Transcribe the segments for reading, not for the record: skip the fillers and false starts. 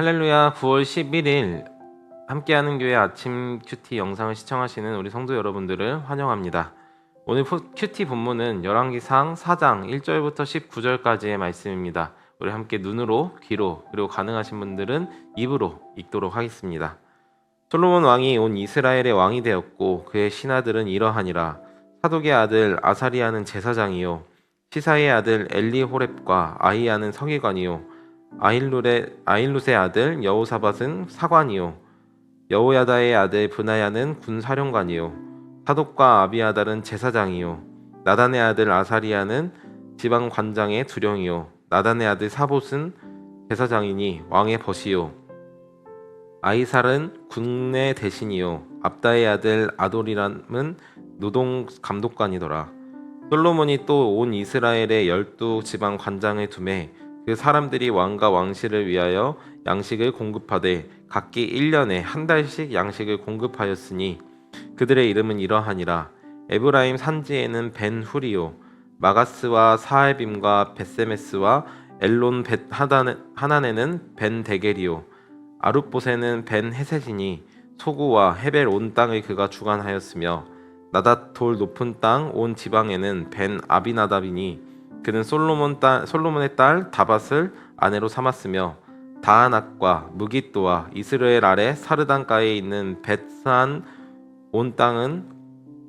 할렐루야. 9월 11일 함께하는 교회 아침 큐티 영상을 시청하시는 우리 성도 여러분들을 환영합니다. 오늘 큐티 본문은 열왕기상 4장 1절부터 19절까지의 말씀입니다. 우리 함께 눈으로, 귀로, 그리고 가능하신 분들은 입으로 읽도록 하겠습니다. 솔로몬 왕이 온 이스라엘의 왕이 되었고 그의 신하들은 이러하니라. 사독의 아들 아사리아는 제사장이요 시사의 아들 엘리호렙과 아히야는 서기관이요 아힐룻의 아들 여호사밧은 사관이요 여호야다의 아들 브나야는 군사령관이요 사독과 아비아달은 제사장이요 나단의 아들 아사리아는 지방관장의 두령이요 나단의 아들 사봇은 제사장이니 왕의 벗이요 아이살은 군내 대신이요 압다의 아들 아도리람은 노동 감독관이더라. 솔로몬이 또 온 이스라엘의 12지방 관장을 두매 그 사람들이 왕과 왕실을 위하여 양식을 공급하되 각기 1년에 한 달씩 양식을 공급하였으니 그들의 이름은 이러하니라. 에브라임 산지에는 벤 후리요 마가스와 사알빔과 벳세메스와 엘론 벳 하난에는 벤 데겔이요 아룻봇에는 벤 헤셋이니 소구와 헤벨 온 땅을 그가 주관하였으며 나닷 돌 높은 땅 온 지방에는 벤 아비나답이니 그는 솔로몬의 딸 다밧을 아내로 삼았으며 다아낙과 무깃도와 이스라엘 아래 사르단가에 있는 벳산 온 땅은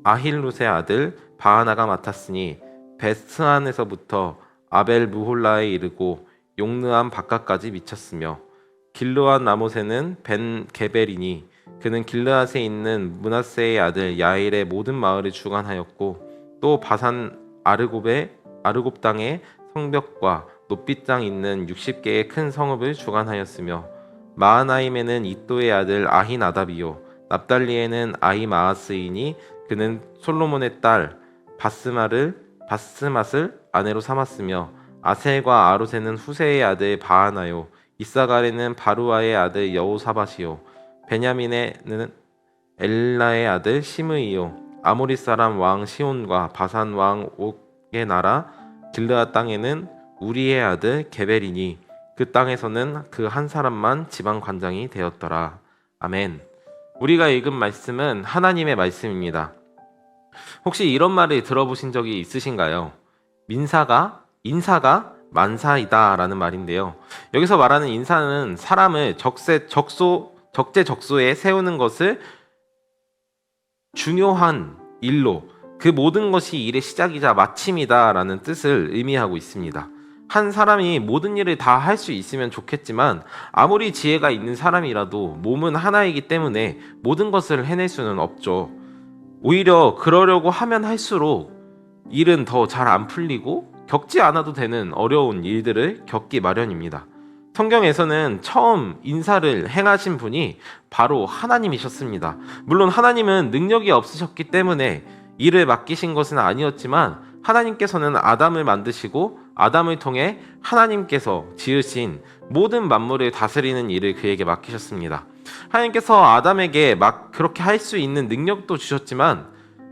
아힐룻의 아들 바하나가 맡았으니 벳스안에서부터 아벨 무홀라에 이르고 용느암 바깥까지 미쳤으며 길르앗 나못에는 벤 게벨이니 그는 길르앗에 있는 므낫세의 아들 야일의 모든 마을을 주관하였고 또 바산 아르곱 땅에 성벽과 높이땅 있는 60개의 큰 성읍을 주관하였으며 마하나임에는 이또의 아들 아히나답이요 납달리에는 아히마아스이니 그는 솔로몬의 딸 바스맛을 아내로 삼았으며 아셀과 아롯에는 후세의 아들 바하나요 이사갈에는 바루아의 아들 여호사밧이요 베냐민에는 엘라의 아들 시므이요 아모리 사람 왕 시온과 바산 왕 옥의 나라 길르앗 땅에는 우리의 아들 게벨이니 그 땅에서는 그 한 사람만 지방 관장이 되었더라. 아멘. 우리가 읽은 말씀은 하나님의 말씀입니다. 혹시 이런 말을 들어보신 적이 있으신가요? 인사가 만사이다 라는 말인데요. 여기서 말하는 인사는 사람을 적재적소에 세우는 것을 중요한 일로 그 모든 것이 일의 시작이자 마침이다 라는 뜻을 의미하고 있습니다. 한 사람이 모든 일을 다 할 수 있으면 좋겠지만 아무리 지혜가 있는 사람이라도 몸은 하나이기 때문에 모든 것을 해낼 수는 없죠. 오히려 그러려고 하면 할수록 일은 더 잘 안 풀리고 겪지 않아도 되는 어려운 일들을 겪기 마련입니다. 성경에서는 처음 인사를 행하신 분이 바로 하나님이셨습니다. 물론 하나님은 능력이 없으셨기 때문에 일을 맡기신 것은 아니었지만 하나님께서는 아담을 만드시고 아담을 통해 하나님께서 지으신 모든 만물을 다스리는 일을 그에게 맡기셨습니다. 하나님께서 아담에게 그렇게 할 수 있는 능력도 주셨지만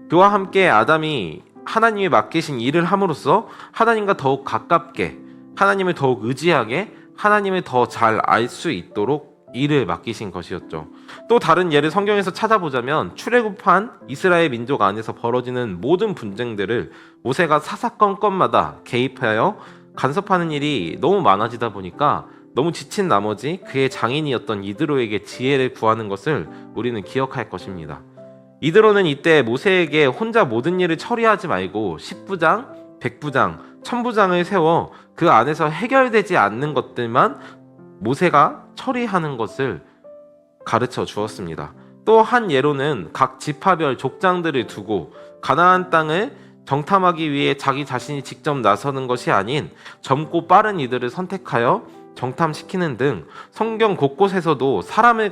그와 함께 아담이 하나님이 맡기신 일을 함으로써 하나님과 더욱 가깝게 하나님을 더욱 의지하게 하나님을 더 잘 알 수 있도록 일을 맡기신 것이었죠. 또 다른 예를 성경에서 찾아보자면 출애굽한 이스라엘 민족 안에서 벌어지는 모든 분쟁들을 모세가 사사건건마다 개입하여 간섭하는 일이 너무 많아지다 보니까 너무 지친 나머지 그의 장인이었던 이드로에게 지혜를 구하는 것을 우리는 기억할 것입니다. 이드로는 이때 모세에게 혼자 모든 일을 처리하지 말고 10부장, 100부장, 1000부장을 세워 그 안에서 해결되지 않는 것들만 모세가 처리하는 것을 가르쳐 주었습니다. 또 한 예로는 각 지파별 족장들을 두고 가나안 땅을 정탐하기 위해 자기 자신이 직접 나서는 것이 아닌 젊고 빠른 이들을 선택하여 정탐시키는 등 성경 곳곳에서도 사람이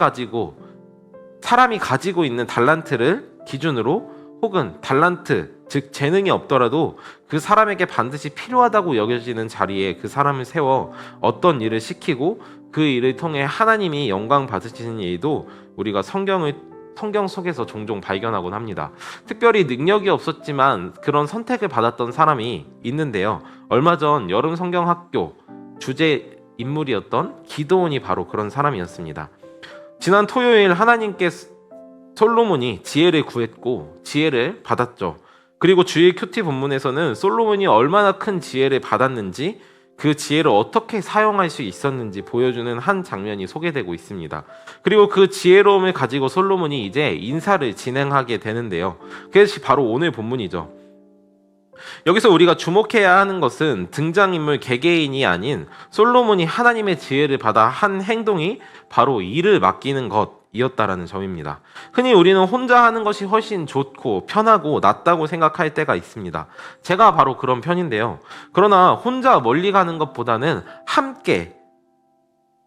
가지고 있는 달란트를 기준으로 혹은 달란트, 즉 재능이 없더라도 그 사람에게 반드시 필요하다고 여겨지는 자리에 그 사람을 세워 어떤 일을 시키고 그 일을 통해 하나님이 영광 받으시는 일도 우리가 성경 속에서 종종 발견하곤 합니다. 특별히 능력이 없었지만 그런 선택을 받았던 사람이 있는데요. 얼마 전 여름 성경학교 주제 인물이었던 기드온이 바로 그런 사람이었습니다. 지난 토요일 하나님께 솔로몬이 지혜를 구했고 지혜를 받았죠. 그리고 주일 큐티 본문에서는 솔로몬이 얼마나 큰 지혜를 받았는지 그 지혜를 어떻게 사용할 수 있었는지 보여주는 한 장면이 소개되고 있습니다. 그리고 그 지혜로움을 가지고 솔로몬이 이제 인사를 진행하게 되는데요. 그것이 바로 오늘 본문이죠. 여기서 우리가 주목해야 하는 것은 등장인물 개개인이 아닌 솔로몬이 하나님의 지혜를 받아 한 행동이 바로 일을 맡기는 것이었다라는 점입니다. 흔히 우리는 혼자 하는 것이 훨씬 좋고 편하고 낫다고 생각할 때가 있습니다. 제가 바로 그런 편인데요. 그러나 혼자 멀리 가는 것보다는 함께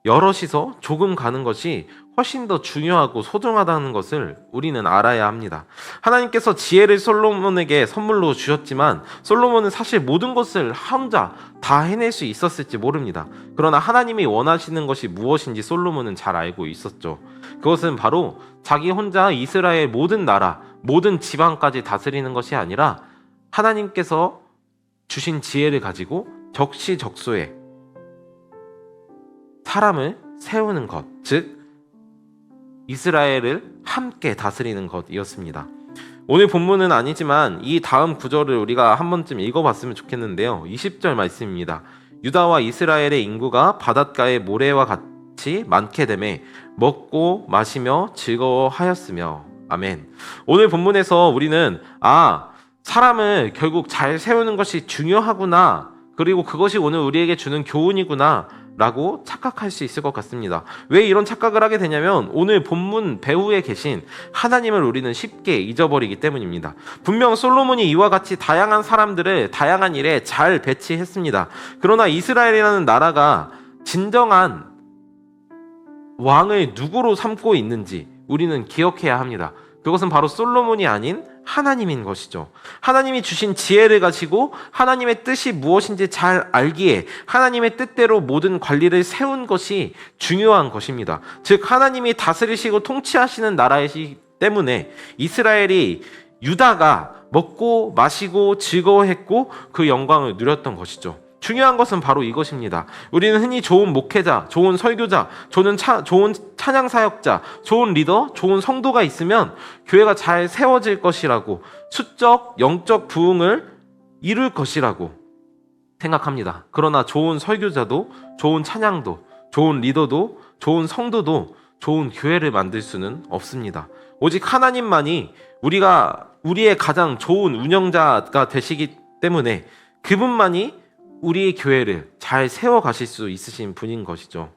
여럿이서 조금 가는 것이 훨씬 더 중요하고 소중하다는 것을 우리는 알아야 합니다. 하나님께서 지혜를 솔로몬에게 선물로 주셨지만 솔로몬은 사실 모든 것을 혼자 다 해낼 수 있었을지 모릅니다. 그러나 하나님이 원하시는 것이 무엇인지 솔로몬은 잘 알고 있었죠. 그것은 바로 자기 혼자 이스라엘 모든 나라, 모든 지방까지 다스리는 것이 아니라 하나님께서 주신 지혜를 가지고 적시적소에 사람을 세우는 것, 즉 이스라엘을 함께 다스리는 것이었습니다. 오늘 본문은 아니지만 이 다음 구절을 우리가 한 번쯤 읽어봤으면 좋겠는데요. 20절 말씀입니다. 유다와 이스라엘의 인구가 바닷가의 모래와 같이 많게 되매 먹고 마시며 즐거워하였으며. 아멘. 오늘 본문에서 우리는 사람을 결국 잘 세우는 것이 중요하구나, 그리고 그것이 오늘 우리에게 주는 교훈이구나 라고 착각할 수 있을 것 같습니다. 왜 이런 착각을 하게 되냐면 오늘 본문 배후에 계신 하나님을 우리는 쉽게 잊어버리기 때문입니다. 분명 솔로몬이 이와 같이 다양한 사람들을 다양한 일에 잘 배치했습니다. 그러나 이스라엘이라는 나라가 진정한 왕을 누구로 삼고 있는지 우리는 기억해야 합니다. 그것은 바로 솔로몬이 아닌 하나님인 것이죠. 하나님이 주신 지혜를 가지고 하나님의 뜻이 무엇인지 잘 알기에 하나님의 뜻대로 모든 관리를 세운 것이 중요한 것입니다. 즉 하나님이 다스리시고 통치하시는 나라이기 때문에 이스라엘이, 유다가 먹고 마시고 즐거워했고 그 영광을 누렸던 것이죠. 중요한 것은 바로 이것입니다. 우리는 흔히 좋은 목회자, 좋은 설교자, 좋은 찬양 사역자, 좋은 리더, 좋은 성도가 있으면 교회가 잘 세워질 것이라고, 수적, 영적 부흥을 이룰 것이라고 생각합니다. 그러나 좋은 설교자도, 좋은 찬양도, 좋은 리더도, 좋은 성도도 좋은 교회를 만들 수는 없습니다. 오직 하나님만이 우리의 가장 좋은 운영자가 되시기 때문에 그분만이 우리의 교회를 잘 세워가실 수 있으신 분인 것이죠.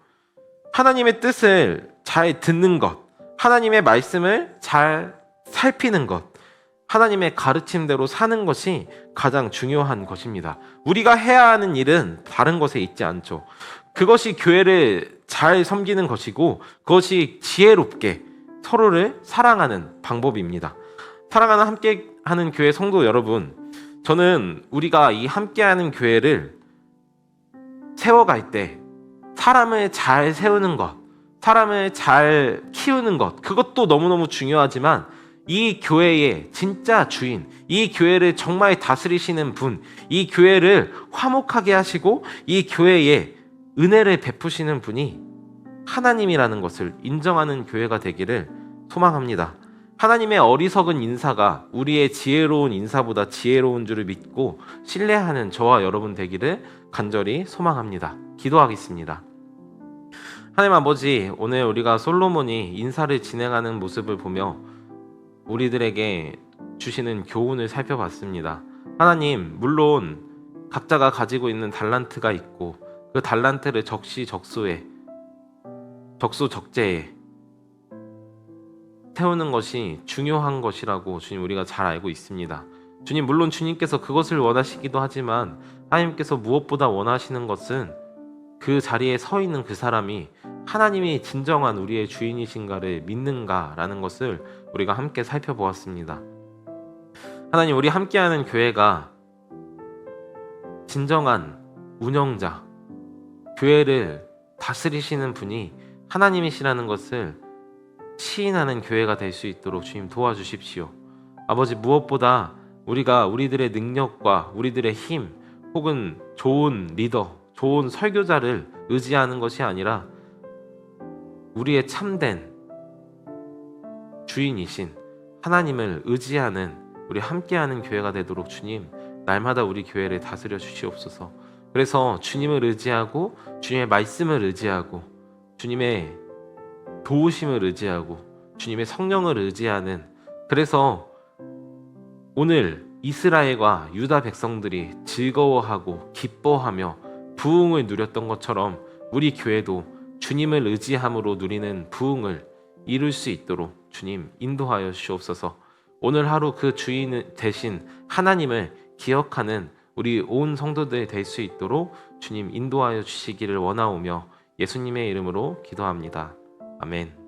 하나님의 뜻을 잘 듣는 것, 하나님의 말씀을 잘 살피는 것, 하나님의 가르침대로 사는 것이 가장 중요한 것입니다. 우리가 해야 하는 일은 다른 것에 있지 않죠. 그것이 교회를 잘 섬기는 것이고 그것이 지혜롭게 서로를 사랑하는 방법입니다. 사랑하는 함께하는 교회 성도 여러분, 저는 우리가 이 함께하는 교회를 세워갈 때 사람을 잘 세우는 것, 사람을 잘 키우는 것, 그것도 너무너무 중요하지만 이 교회의 진짜 주인, 이 교회를 정말 다스리시는 분, 이 교회를 화목하게 하시고 이 교회에 은혜를 베푸시는 분이 하나님이라는 것을 인정하는 교회가 되기를 소망합니다. 하나님의 어리석은 인사가 우리의 지혜로운 인사보다 지혜로운 줄을 믿고 신뢰하는 저와 여러분 되기를 간절히 소망합니다. 기도하겠습니다. 하나님 아버지, 오늘 우리가 솔로몬이 인사를 진행하는 모습을 보며 우리들에게 주시는 교훈을 살펴봤습니다. 하나님, 물론 각자가 가지고 있는 달란트가 있고 그 달란트를 적시적소에, 적소적재에 세우는 것이 중요한 것이라고 주님 우리가 잘 알고 있습니다. 주님, 물론 주님께서 그것을 원하시기도 하지만 하나님께서 무엇보다 원하시는 것은 그 자리에 서 있는 그 사람이 하나님이 진정한 우리의 주인이신가를 믿는가라는 것을 우리가 함께 살펴보았습니다. 하나님, 우리 함께하는 교회가 진정한 운영자, 교회를 다스리시는 분이 하나님이시라는 것을 시인하는 교회가 될 수 있도록 주님 도와주십시오. 아버지, 무엇보다 우리가 우리들의 능력과 우리들의 힘 혹은 좋은 리더, 좋은 설교자를 의지하는 것이 아니라 우리의 참된 주인이신 하나님을 의지하는 우리 함께하는 교회가 되도록 주님 날마다 우리 교회를 다스려 주시옵소서. 그래서 주님을 의지하고 주님의 말씀을 의지하고 주님의 도우심을 의지하고 주님의 성령을 의지하는, 그래서 오늘 이스라엘과 유다 백성들이 즐거워하고 기뻐하며 부흥을 누렸던 것처럼 우리 교회도 주님을 의지함으로 누리는 부흥을 이룰 수 있도록 주님 인도하여 주시옵소서. 오늘 하루 그 주인 대신 하나님을 기억하는 우리 온 성도들 될 수 있도록 주님 인도하여 주시기를 원하오며 예수님의 이름으로 기도합니다. 아멘.